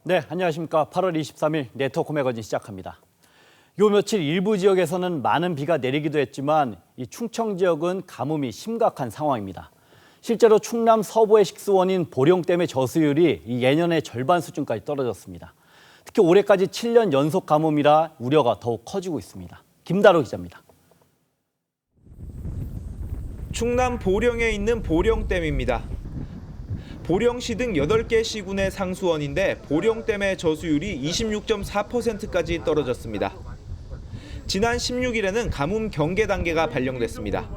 네, 안녕하십니까. 8월 23일 네트워크 매거진 시작합니다. 요 며칠 일부 지역에서는 많은 비가 내리기도 했지만 이 충청 지역은 가뭄이 심각한 상황입니다. 실제로 충남 서부의 식수원인 보령댐의 저수율이 예년의 절반 수준까지 떨어졌습니다. 특히 올해까지 7년 연속 가뭄이라 우려가 더욱 커지고 있습니다. 김다로 기자입니다. 충남 보령에 있는 보령댐입니다. 보령시 등 8개 시군의 상수원인데 보령댐의 저수율이 26.4%까지 떨어졌습니다. 지난 16일에는 가뭄 경계 단계가 발령됐습니다.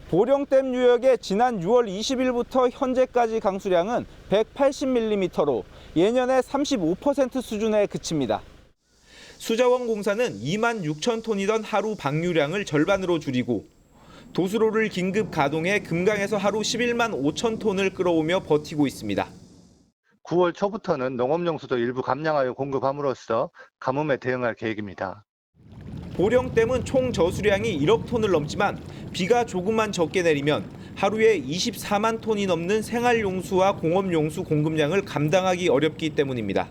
보령댐 유역의 지난 6월 20일부터 현재까지 강수량은 180mm로 예년의 35% 수준에 그칩니다. 수자원공사는 2만 6천 톤이던 하루 방류량을 절반으로 줄이고 도수로를 긴급 가동해 금강에서 하루 11만 5천 톤을 끌어오며 버티고 있습니다. 9월 초부터는 농업용수도 일부 감량하여 공급함으로써 가뭄에 대응할 계획입니다. 보령댐은 총 저수량이 1억 톤을 넘지만 비가 조금만 적게 내리면 하루에 24만 톤이 넘는 생활용수와 공업용수 공급량을 감당하기 어렵기 때문입니다.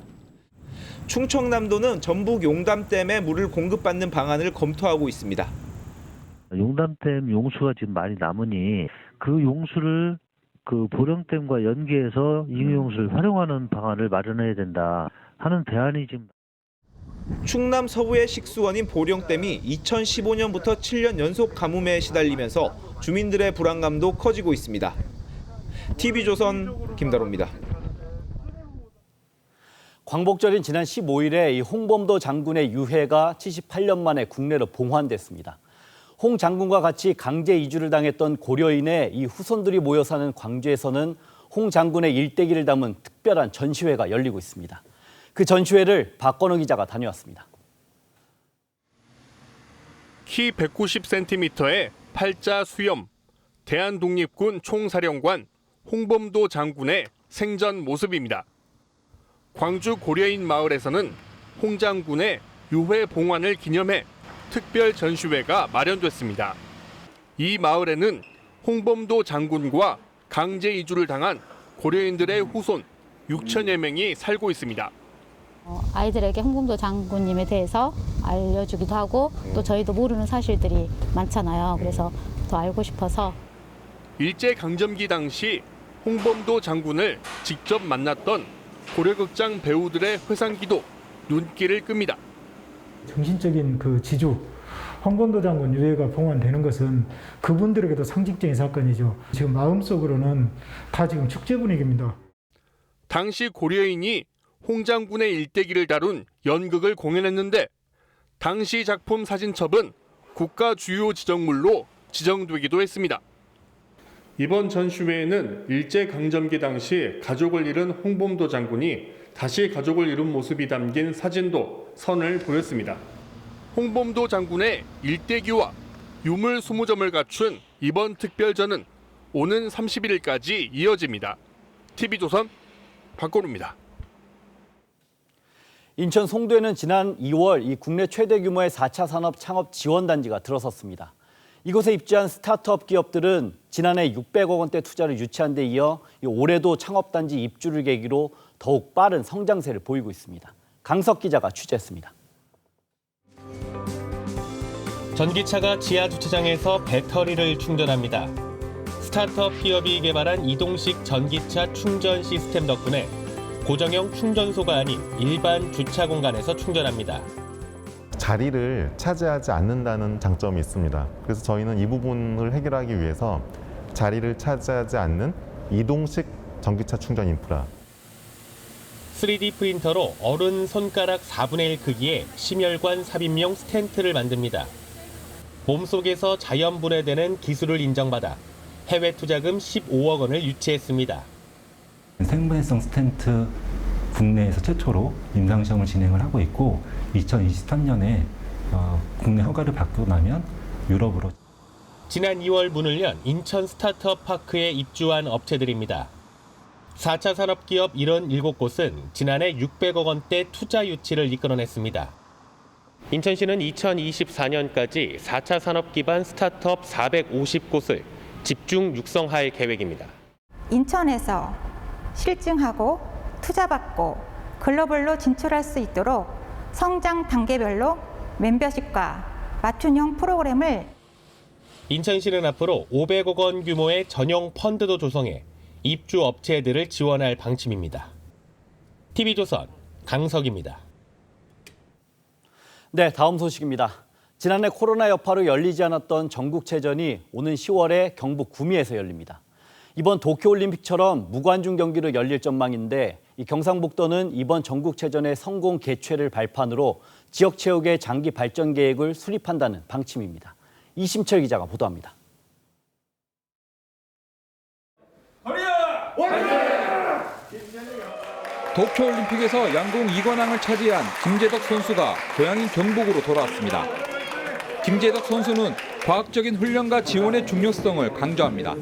충청남도는 전북 용담댐에 물을 공급받는 방안을 검토하고 있습니다. 용담댐 용수가 지금 많이 남으니 그 용수를 그 보령댐과 연계해서 잉여용수를 활용하는 방안을 마련해야 된다 하는 대안이 지금. 충남 서부의 식수원인 보령댐이 2015년부터 7년 연속 가뭄에 시달리면서 주민들의 불안감도 커지고 있습니다. TV조선 김다로입니다. 광복절인 지난 15일에 이 홍범도 장군의 유해가 78년 만에 국내로 봉환됐습니다. 홍 장군과 같이 강제 이주를 당했던 고려인의 이 후손들이 모여 사는 광주에서는 홍 장군의 일대기를 담은 특별한 전시회가 열리고 있습니다. 그 전시회를 박건우 기자가 다녀왔습니다. 키 190cm의 팔자 수염, 대한독립군 총사령관 홍범도 장군의 생전 모습입니다. 광주 고려인 마을에서는 홍 장군의 유해 봉환을 기념해 특별 전시회가 마련됐습니다. 이 마을에는 홍범도 장군과 강제 이주를 당한 고려인들의 후손 6천여 명이 살고 있습니다. 아이들에게 홍범도 장군님에 대해서 알려주기도 하고 또 저희도 모르는 사실들이 많잖아요. 그래서 더 알고 싶어서. 일제강점기 당시 홍범도 장군을 직접 만났던 고려극장 배우들의 회상기도 눈길을 끕니다. 정신적인 그 지주, 홍범도 장군 유해가 봉환되는 것은 그분들에게도 상징적인 사건이죠. 지금 마음속으로는 다 지금 축제 분위기입니다. 당시 고려인이 홍 장군의 일대기를 다룬 연극을 공연했는데 당시 작품 사진첩은 국가 주요 지정물로 지정되기도 했습니다. 이번 전시회에는 일제강점기 당시 가족을 잃은 홍범도 장군이 다시 가족을 이룬 모습이 담긴 사진도 선을 보였습니다. 홍범도 장군의 일대기와 유물 20점을 갖춘 이번 특별전은 오는 31일까지 이어집니다. TV조선 박건우입니다. 인천 송도에는 지난 2월 이 국내 최대 규모의 4차 산업 창업 지원단지가 들어섰습니다. 이곳에 입주한 스타트업 기업들은 지난해 600억 원대 투자를 유치한 데 이어 올해도 창업단지 입주를 계기로 더욱 빠른 성장세를 보이고 있습니다. 강석 기자가 취재했습니다. 전기차가 지하 주차장에서 배터리를 충전합니다. 스타트업 기업이 개발한 이동식 전기차 충전 시스템 덕분에 고정형 충전소가 아닌 일반 주차 공간에서 충전합니다. 자리를 차지하지 않는다는 장점이 있습니다. 그래서 저희는 이 부분을 해결하기 위해서 자리를 차지하지 않는 이동식 전기차 충전 인프라. 3D 프린터로 어른 손가락 4분의 1 크기의 심혈관 삽입용 스텐트를 만듭니다. 몸속에서 자연 분해되는 기술을 인정받아 해외 투자금 15억 원을 유치했습니다. 생분해성 스텐트 국내에서 최초로 임상시험을 진행을 하고 있고 2023년에 국내 허가를 받고 나면 유럽으로. 지난 2월 문을 연 인천 스타트업 파크에 입주한 업체들입니다. 4차 산업기업 77곳은 지난해 600억 원대 투자 유치를 이끌어냈습니다. 인천시는 2024년까지 4차 산업 기반 스타트업 450곳을 집중 육성할 계획입니다. 인천에서 실증하고 투자받고 글로벌로 진출할 수 있도록 성장 단계별로 멤버십과 맞춤형 프로그램을 인천시는 앞으로 500억 원 규모의 전용 펀드도 조성해 입주 업체들을 지원할 방침입니다. TV조선 강석입니다. 네, 다음 소식입니다. 지난해 코로나 여파로 열리지 않았던 전국체전이 오는 10월에 경북 구미에서 열립니다. 이번 도쿄올림픽처럼 무관중 경기로 열릴 전망인데 이 경상북도는 이번 전국체전의 성공 개최를 발판으로 지역체육의 장기 발전 계획을 수립한다는 방침입니다. 이심철 기자가 보도합니다. 도쿄올림픽에서 양궁 2관왕을 차지한 김재덕 선수가 고향인 경북으로 돌아왔습니다. 김재덕 선수는 과학적인 훈련과 지원의 중요성을 강조합니다.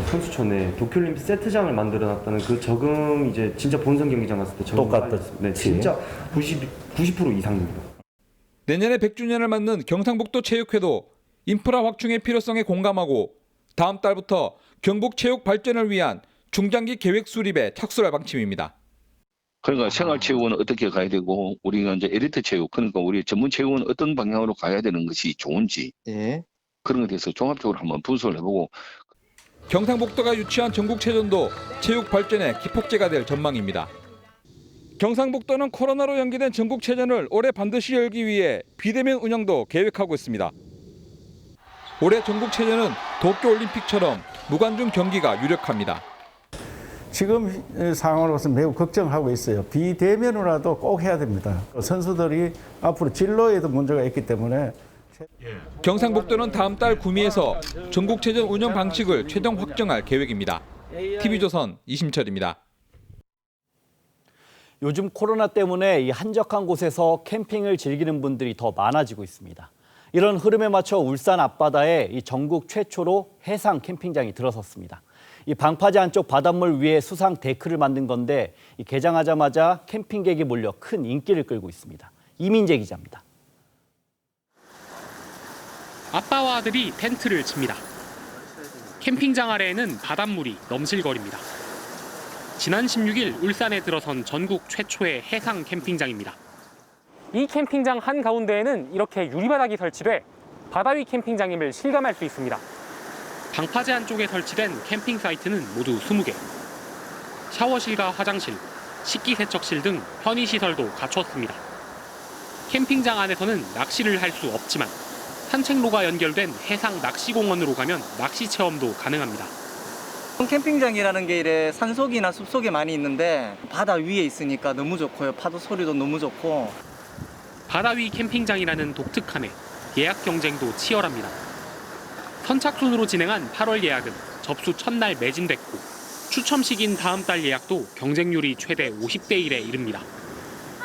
선수촌에 도쿄올림픽 세트장을 만들어놨다는 그 적응 이제 진짜 본선 경기장 갔을 때 똑같다. 네, 진짜 90% 이상입니다. 내년에 100주년을 맞는 경상북도 체육회도 인프라 확충의 필요성에 공감하고 다음 달부터 경북 체육 발전을 위한 중장기 계획 수립에 착수할 방침입니다. 그러니까 생활체육은 어떻게 가야 되고 우리가 이제 엘리트 체육, 그러니까 우리 전문 체육은 어떤 방향으로 가야 되는 것이 좋은지 그런 것에 대해서 종합적으로 한번 분석을 해보고. 경상북도가 유치한 전국체전도 체육 발전의 기폭제가 될 전망입니다. 경상북도는 코로나로 연기된 전국체전을 올해 반드시 열기 위해 비대면 운영도 계획하고 있습니다. 올해 전국체전은 도쿄올림픽처럼 무관중 경기가 유력합니다. 지금 상황으로서 매우 걱정하고 있어요. 비대면으로라도 꼭 해야 됩니다. 선수들이 앞으로 진로에도 문제가 있기 때문에. 경상북도는 다음 달 구미에서 전국체전 운영 방식을 최종 확정할 계획입니다. TV조선 이심철입니다. 요즘 코로나 때문에 이 한적한 곳에서 캠핑을 즐기는 분들이 더 많아지고 있습니다. 이런 흐름에 맞춰 울산 앞바다에 이 전국 최초로 해상 캠핑장이 들어섰습니다. 이 방파제 안쪽 바닷물 위에 수상 데크를 만든 건데 이 개장하자마자 캠핑객이 몰려 큰 인기를 끌고 있습니다. 이민재 기자입니다. 아빠와 아들이 텐트를 칩니다. 캠핑장 아래에는 바닷물이 넘실거립니다. 지난 16일 울산에 들어선 전국 최초의 해상 캠핑장입니다. 이 캠핑장 한가운데에는 이렇게 유리바닥이 설치돼 바다 위 캠핑장임을 실감할 수 있습니다. 방파제 안쪽에 설치된 캠핑 사이트는 모두 20개. 샤워실과 화장실, 식기세척실 등 편의시설도 갖췄습니다. 캠핑장 안에서는 낚시를 할 수 없지만 산책로가 연결된 해상 낚시공원으로 가면 낚시 체험도 가능합니다. 캠핑장이라는 게 이래 산속이나 숲속에 많이 있는데 바다 위에 있으니까 너무 좋고요. 파도 소리도 너무 좋고. 바다 위 캠핑장이라는 독특함에 예약 경쟁도 치열합니다. 선착순으로 진행한 8월 예약은 접수 첫날 매진됐고 추첨식인 다음 달 예약도 경쟁률이 최대 50대 1에 이릅니다.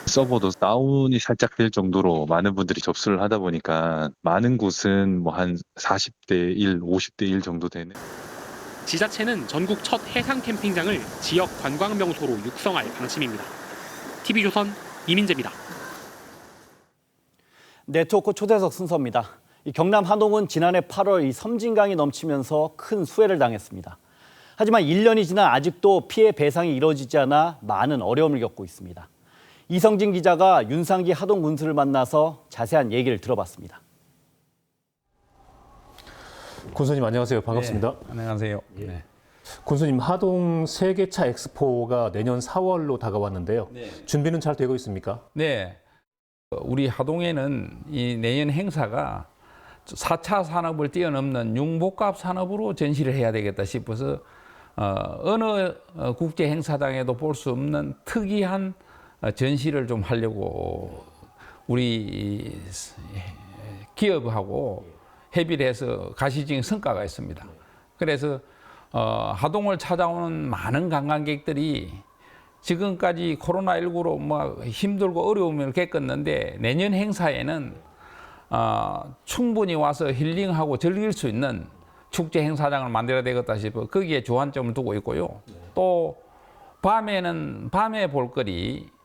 서버도 다운이 살짝 될 정도로 많은 분들이 접수를 하다 보니까 많은 곳은 뭐 한 40대 1, 50대 1 정도 되는. 지자체는 전국 첫 해상 캠핑장을 지역 관광 명소로 육성할 방침입니다. TV조선 이민재입니다. 네트워크 초대석 순서입니다. 이 경남 하동은 지난해 8월 이 섬진강이 넘치면서 큰 수해를 당했습니다. 하지만 1년이 지나 아직도 피해 배상이 이루어지지 않아 많은 어려움을 겪고 있습니다. 이성진 기자가 윤상기 하동 군수를 만나서 자세한 얘기를 들어봤습니다. 군수님 안녕하세요. 반갑습니다. 네, 안녕하세요. 네. 군수님, 하동 세계차 엑스포가 내년 4월로 다가왔는데요. 준비는 잘 되고 있습니까? 네. 우리 하동에는 이 내년 행사가 4차 산업을 뛰어넘는 융복합 산업으로 전시를 해야 되겠다 싶어서 어느 국제 행사장에도 볼 수 없는 특이한 전시를 좀 하려고 우리 기업하고 협의를 해서 가시적인 성과가 있습니다. 그래서 하동을 찾아오는 많은 관광객들이 지금까지 코로나19로 뭐 힘들고 어려움을 겪었는데 내년 행사에는 충분히 와서 힐링하고 즐길 수 있는 축제 행사장을 만들어야 되겠다 싶어 거기에 주안점을 두고 있고요. 또 밤에 볼거리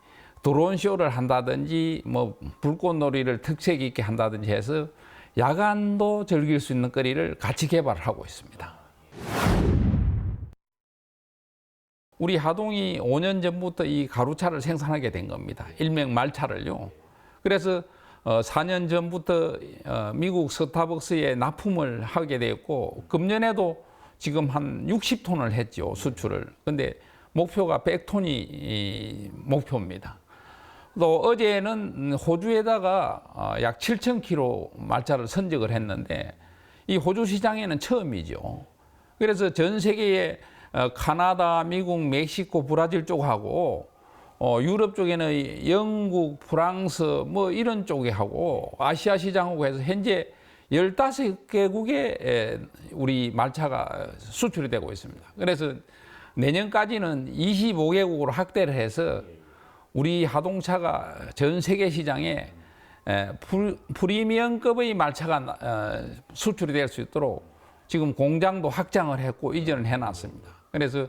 드론 쇼를 한다든지 뭐 불꽃놀이를 특색 있게 한다든지 해서 야간도 즐길 수 있는 거리를 같이 개발하고 있습니다. 우리 하동이 5년 전부터 이 가루차를 생산하게 된 겁니다. 일명 말차를요. 그래서 4년 전부터 미국 스타벅스에 납품을 하게 됐고 금년에도 지금 한 60톤을 했죠, 수출을. 근데 목표가 100톤이 목표입니다. 또 어제는 호주에다가 약 7,000kg 말차를 선적을 했는데 이 호주 시장에는 처음이죠. 그래서 전 세계에 카나다, 미국, 멕시코, 브라질 쪽하고 유럽 쪽에는 영국, 프랑스 뭐 이런 쪽에 하고 아시아 시장하고 해서 현재 15개국에 우리 말차가 수출이 되고 있습니다. 그래서 내년까지는 25개국으로 확대를 해서 우리 하동차가 전 세계 시장에 프리미엄급의 말차가 수출이 될 수 있도록 지금 공장도 확장을 했고 이전을 해놨습니다. 그래서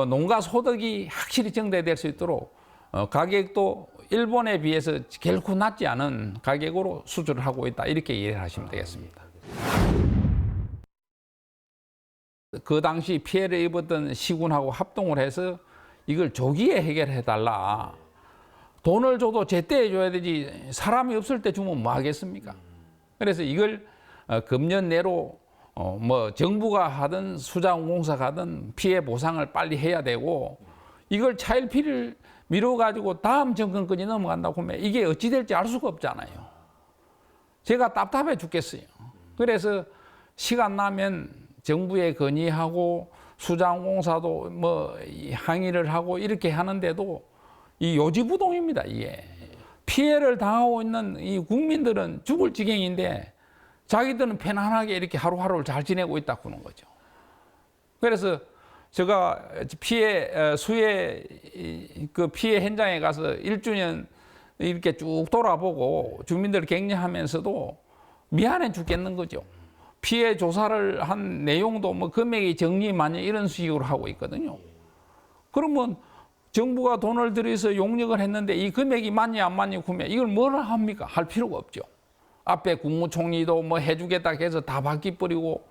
농가 소득이 확실히 증대될 수 있도록 가격도 일본에 비해서 결코 낮지 않은 가격으로 수출을 하고 있다. 이렇게 이해를 하시면 되겠습니다. 그 당시 피해를 입었던 시군하고 합동을 해서 이걸 조기에 해결해달라. 돈을 줘도 제때 해줘야 되지 사람이 없을 때 주면 뭐 하겠습니까? 그래서 이걸 금년 내로 뭐 정부가 하든 수자원공사가 하든 피해 보상을 빨리 해야 되고 이걸 차일피를 미뤄가지고 다음 정권까지 넘어간다고 하면 이게 어찌 될지 알 수가 없잖아요. 제가 답답해 죽겠어요. 그래서 시간 나면 정부에 건의하고 수자원공사도 뭐 항의를 하고 이렇게 하는데도 이 요지부동입니다. 이게 피해를 당하고 있는 이 국민들은 죽을 지경인데 자기들은 편안하게 이렇게 하루하루를 잘 지내고 있다고 하는 거죠. 그래서 제가 수해 그 피해 현장에 가서 1주년 이렇게 쭉 돌아보고 주민들을 격려하면서도 미안해 죽겠는 거죠. 피해 조사를 한 내용도 뭐 금액이 정리만이 이런 식으로 하고 있거든요. 그러면 정부가 돈을 들여서 용역을 했는데 이 금액이 맞냐 안 맞냐 하면 이걸 뭐라 합니까? 할 필요가 없죠. 앞에 국무총리도 뭐 해주겠다 해서 다 바뀌어버리고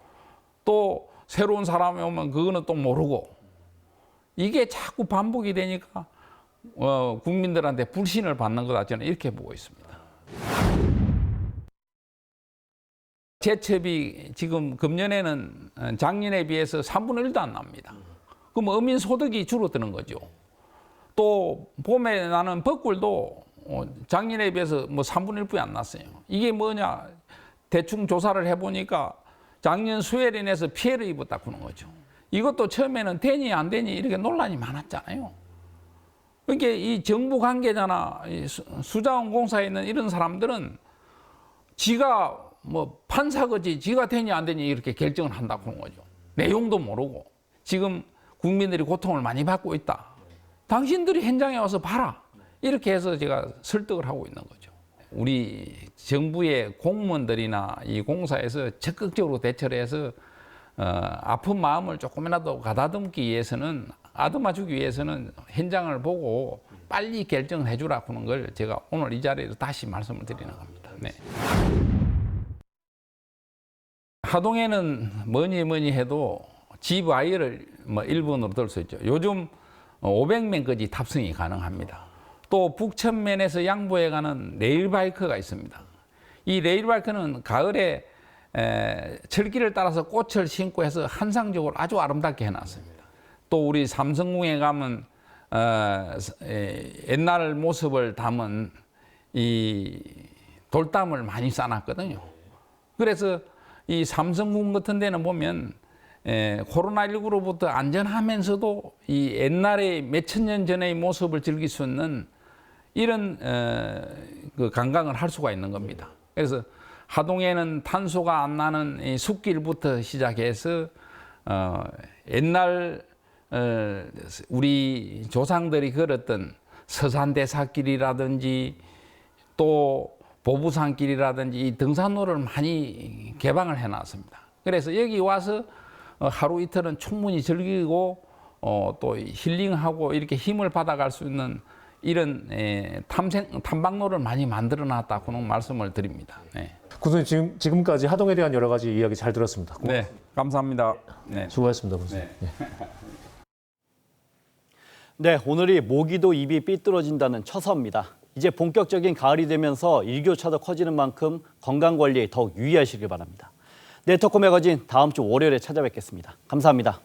또 새로운 사람이 오면 그거는 또 모르고 이게 자꾸 반복이 되니까 국민들한테 불신을 받는 거다 저는 이렇게 보고 있습니다. 제첩이 지금 금년에는 작년에 비해서 3분의 1도 안 납니다. 그럼 어민 소득이 줄어드는 거죠. 또 봄에 나는 벚꿀도 작년에 비해서 뭐 3분의 1뿐이 안 났어요. 이게 뭐냐? 대충 조사를 해보니까 작년 수해로 인해서 피해를 입었다고 하는 거죠. 이것도 처음에는 되니 안 되니 이렇게 논란이 많았잖아요. 그러니까 이 정부 관계자나 수자원공사에 있는 이런 사람들은 지가 뭐 판사거지 지가 되니 안 되니 이렇게 결정을 한다고 하는 거죠. 내용도 모르고 지금 국민들이 고통을 많이 받고 있다. 당신들이 현장에 와서 봐라. 이렇게 해서 제가 설득을 하고 있는 거죠. 우리 정부의 공무원들이나 이 공사에서 적극적으로 대처를 해서 아픈 마음을 조금이라도 가다듬기 위해서는 아듬어주기 위해서는 현장을 보고 빨리 결정을 해주라고 하는 걸 제가 오늘 이 자리에서 다시 말씀을 드리는 겁니다. 네. 하동에는 뭐니 해도 G와이어를 뭐 1번으로 들 수 있죠. 요즘 500명까지 탑승이 가능합니다. 또 북천면에서 양보에 가는 레일바이크가 있습니다. 이 레일바이크는 가을에 철길을 따라서 꽃을 심고 해서 환상적으로 아주 아름답게 해놨습니다. 또 우리 삼성궁에 가면 옛날 모습을 담은 이 돌담을 많이 쌓아놨거든요. 그래서 이 삼성궁 같은 데는 보면 코로나19로부터 안전하면서도 이 옛날의 몇천 년 전의 모습을 즐길 수 있는 이런 그 관광을 할 수가 있는 겁니다. 그래서 하동에는 탄소가 안 나는 이 숲길부터 시작해서 옛날 우리 조상들이 걸었던 서산대사길이라든지 또 보부산길이라든지 이 등산로를 많이 개방을 해놨습니다. 그래서 여기 와서 하루 이틀은 충분히 즐기고 또 힐링하고 이렇게 힘을 받아갈 수 있는 이런 탐방로를 많이 만들어놨다고는 말씀을 드립니다. 네. 군수님 지금까지 하동에 대한 여러 가지 이야기 잘 들었습니다. 네, 감사합니다. 네. 수고하셨습니다, 군수님. 네. 네. 네, 오늘이 모기도 입이 삐뚤어진다는 처서입니다. 이제 본격적인 가을이 되면서 일교차도 커지는 만큼 건강관리에 더욱 유의하시길 바랍니다. 네터코 매거진 다음 주 월요일에 찾아뵙겠습니다. 감사합니다.